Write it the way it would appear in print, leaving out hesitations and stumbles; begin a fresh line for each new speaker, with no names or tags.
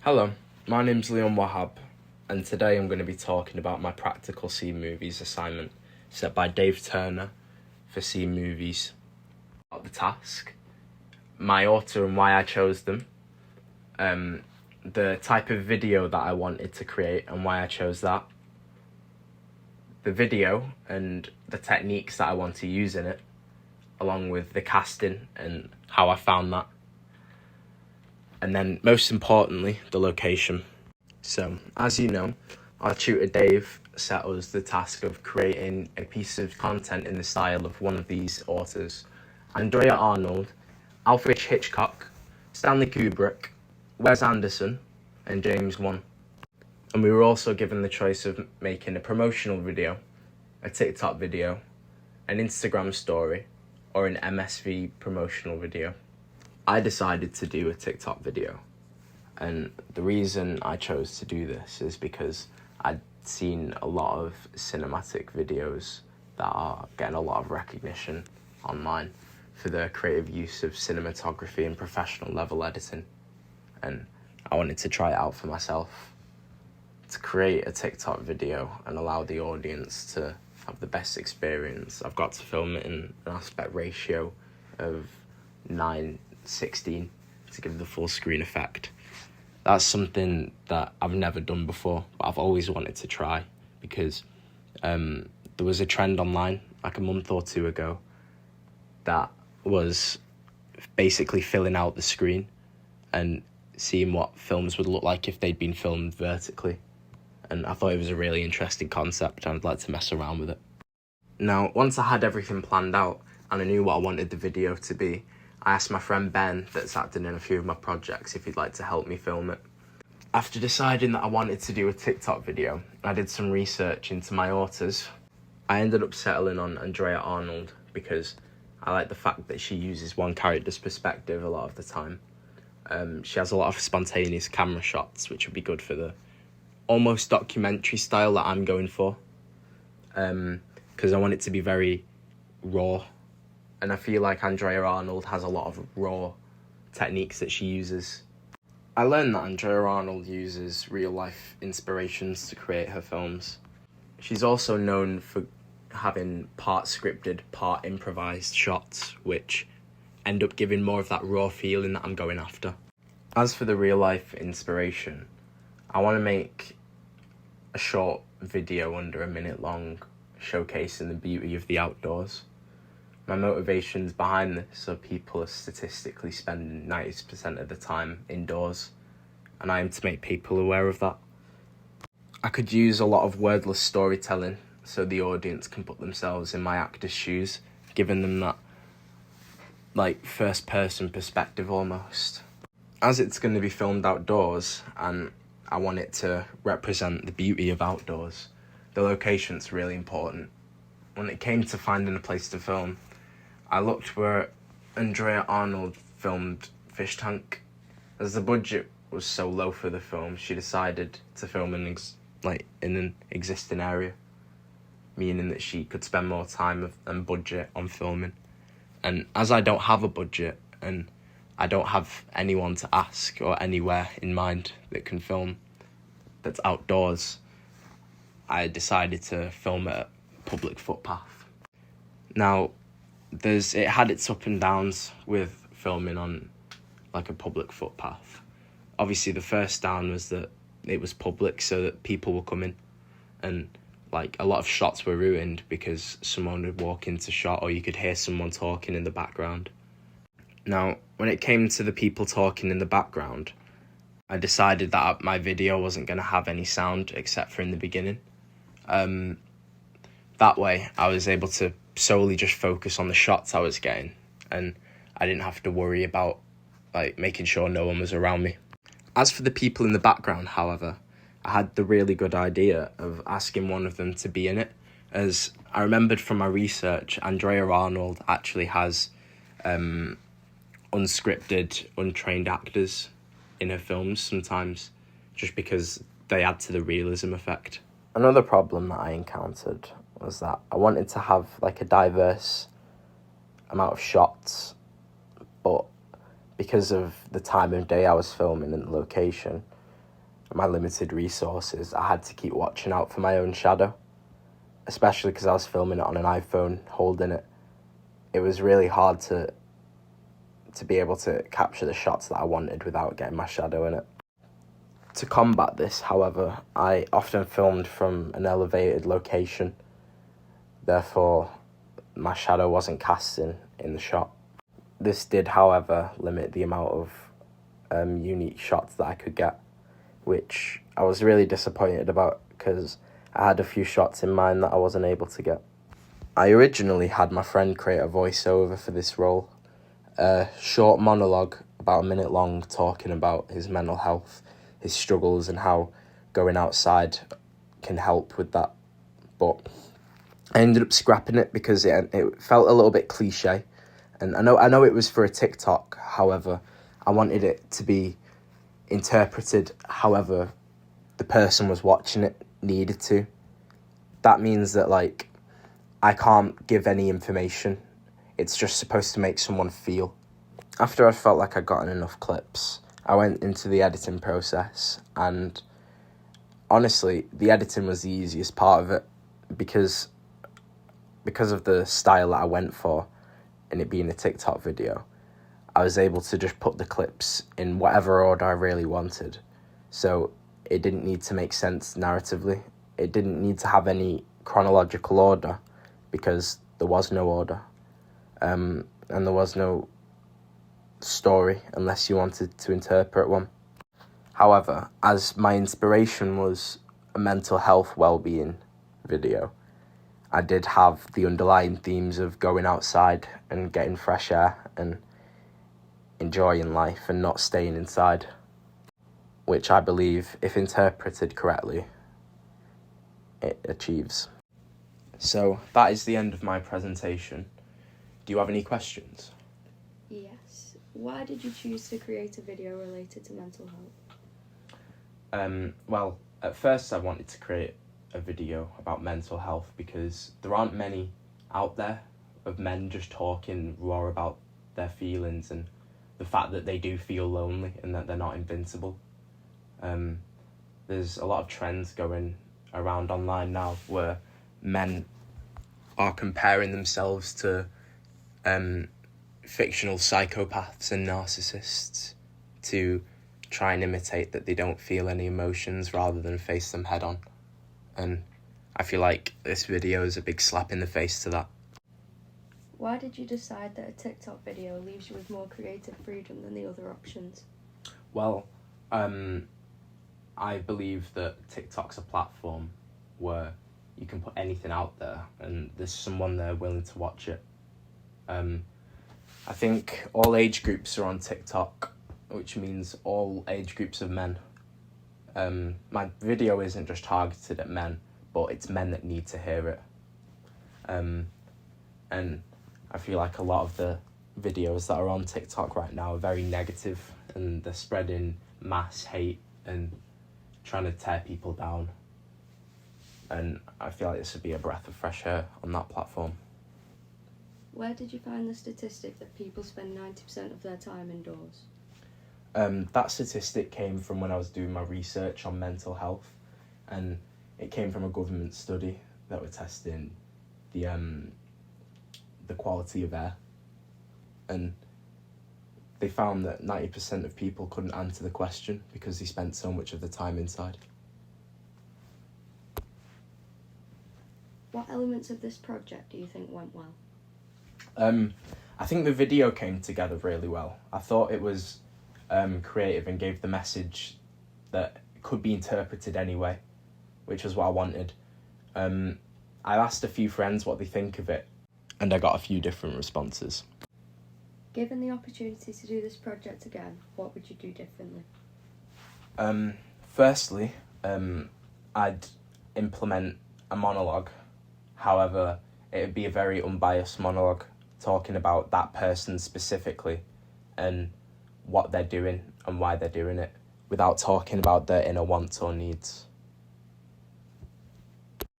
Hello, my name's Leon Wahab, and today I'm going to be talking about my practical C Movies assignment set by Dave Turner for C Movies. About the task, my author and why I chose them, the type of video that I wanted to create and why I chose that, the video and the techniques that I want to use in it, along with the casting and how I found that. And then, most importantly, the location. So, as you know, our tutor Dave set us the task of creating a piece of content in the style of one of these authors: Andrea Arnold, Alfred Hitchcock, Stanley Kubrick, Wes Anderson, and James Wan. And we were also given the choice of making a promotional video, a TikTok video, an Instagram story, or an MSV promotional video. I decided to do a TikTok video, and the reason I chose to do this is because I'd seen a lot of cinematic videos that are getting a lot of recognition online for their creative use of cinematography and professional level editing, and I wanted to try it out for myself, to create a TikTok video and allow the audience to have the best experience. I've got to film it in an aspect ratio of 9:16 to give the full screen effect. That's something that I've never done before, but I've always wanted to try, because there was a trend online like a month or two ago that was basically filling out the screen and seeing what films would look like if they'd been filmed vertically. And I thought it was a really interesting concept and I'd like to mess around with it. Now, once I had everything planned out and I knew what I wanted the video to be, I asked my friend Ben, that's acted in a few of my projects, if he'd like to help me film it. After deciding that I wanted to do a TikTok video, I did some research into my authors. I ended up settling on Andrea Arnold because I like the fact that she uses one character's perspective a lot of the time. She has a lot of spontaneous camera shots, which would be good for the almost documentary style that I'm going for, because I want it to be very raw. And I feel like Andrea Arnold has a lot of raw techniques that she uses. I learned that Andrea Arnold uses real-life inspirations to create her films. She's also known for having part scripted, part improvised shots, which end up giving more of that raw feeling that I'm going after. As for the real-life inspiration, I want to make a short video under a minute long, showcasing the beauty of the outdoors. My motivations behind this are people are statistically spending 90% of the time indoors, and I aim to make people aware of that. I could use a lot of wordless storytelling so the audience can put themselves in my actor's shoes, giving them that first person perspective almost. As it's going to be filmed outdoors and I want it to represent the beauty of outdoors, the location's really important. When it came to finding a place to film, I looked where Andrea Arnold filmed Fish Tank. As the budget was so low for the film, she decided to film in an existing area, meaning that she could spend more time and budget on filming. And as I don't have a budget and I don't have anyone to ask or anywhere in mind that can film that's outdoors, I decided to film at a public footpath. Now, it had its up and downs with filming on a public footpath. Obviously, the first down was that it was public, so that people were coming, and a lot of shots were ruined because someone would walk into shot or you could hear someone talking in the background. Now, when it came to the people talking in the background, I decided that my video wasn't going to have any sound except for in the beginning. That way, I was able to solely just focus on the shots I was getting, and I didn't have to worry about making sure no one was around me. As for the people in the background, however, I had the really good idea of asking one of them to be in it, as I remembered from my research, Andrea Arnold actually has unscripted, untrained actors in her films sometimes, just because they add to the realism effect. Another problem that I encountered was that I wanted to have a diverse amount of shots, but because of the time of day I was filming and the location, my limited resources, I had to keep watching out for my own shadow, especially because I was filming it on an iPhone, holding it. It was really hard to be able to capture the shots that I wanted without getting my shadow in it. To combat this, however, I often filmed from an elevated location. Therefore, my shadow wasn't casting in the shot. This did, however, limit the amount of unique shots that I could get, which I was really disappointed about because I had a few shots in mind that I wasn't able to get. I originally had my friend create a voiceover for this role, a short monologue about a minute long talking about his mental health, his struggles, and how going outside can help with that. But I ended up scrapping it because it felt a little bit cliche. And I know it was for a TikTok, however, I wanted it to be interpreted however the person was watching it needed to. That means that, like, I can't give any information. It's just supposed to make someone feel. After I felt like I'd gotten enough clips, I went into the editing process, and honestly, the editing was the easiest part of it because of the style that I went for, and it being a TikTok video. I was able to just put the clips in whatever order I really wanted. So it didn't need to make sense narratively. It didn't need to have any chronological order because there was no order. And there was no story unless you wanted to interpret one. However, as my inspiration was a mental health well-being video, I did have the underlying themes of going outside and getting fresh air and enjoying life and not staying inside, which I believe, if interpreted correctly, it achieves. So that is the end of my presentation. Do you have any questions?
Yes. Why did you choose to create a video related to mental health?
Well, at first I wanted to create a video about mental health because there aren't many out there of men just talking raw about their feelings and the fact that they do feel lonely and that they're not invincible. There's a lot of trends going around online now where men are comparing themselves to fictional psychopaths and narcissists to try and imitate that they don't feel any emotions rather than face them head on. And I feel like this video is a big slap in the face to that.
Why did you decide that a TikTok video leaves you with more creative freedom than the other options?
Well, I believe that TikTok's a platform where you can put anything out there and there's someone there willing to watch it. I think all age groups are on TikTok, which means all age groups of men. My video isn't just targeted at men, but it's men that need to hear it. And I feel like a lot of the videos that are on TikTok right now are very negative and they're spreading mass hate and trying to tear people down. And I feel like this would be a breath of fresh air on that platform.
Where did you find the statistic that people spend 90% of their time indoors?
That statistic came from when I was doing my research on mental health, and it came from a government study that were testing the quality of air, and they found that 90% of people couldn't answer the question because they spent so much of the time inside.
What elements of this project do you think went well?
I think the video came together really well. I thought it was creative and gave the message that could be interpreted anyway, which was what I wanted. I asked a few friends what they think of it, and I got a few different responses.
Given the opportunity to do this project again, what would you do differently?
Firstly, I'd implement a monologue. However, it would be a very unbiased monologue talking about that person specifically and what they're doing and why they're doing it without talking about their inner wants or needs.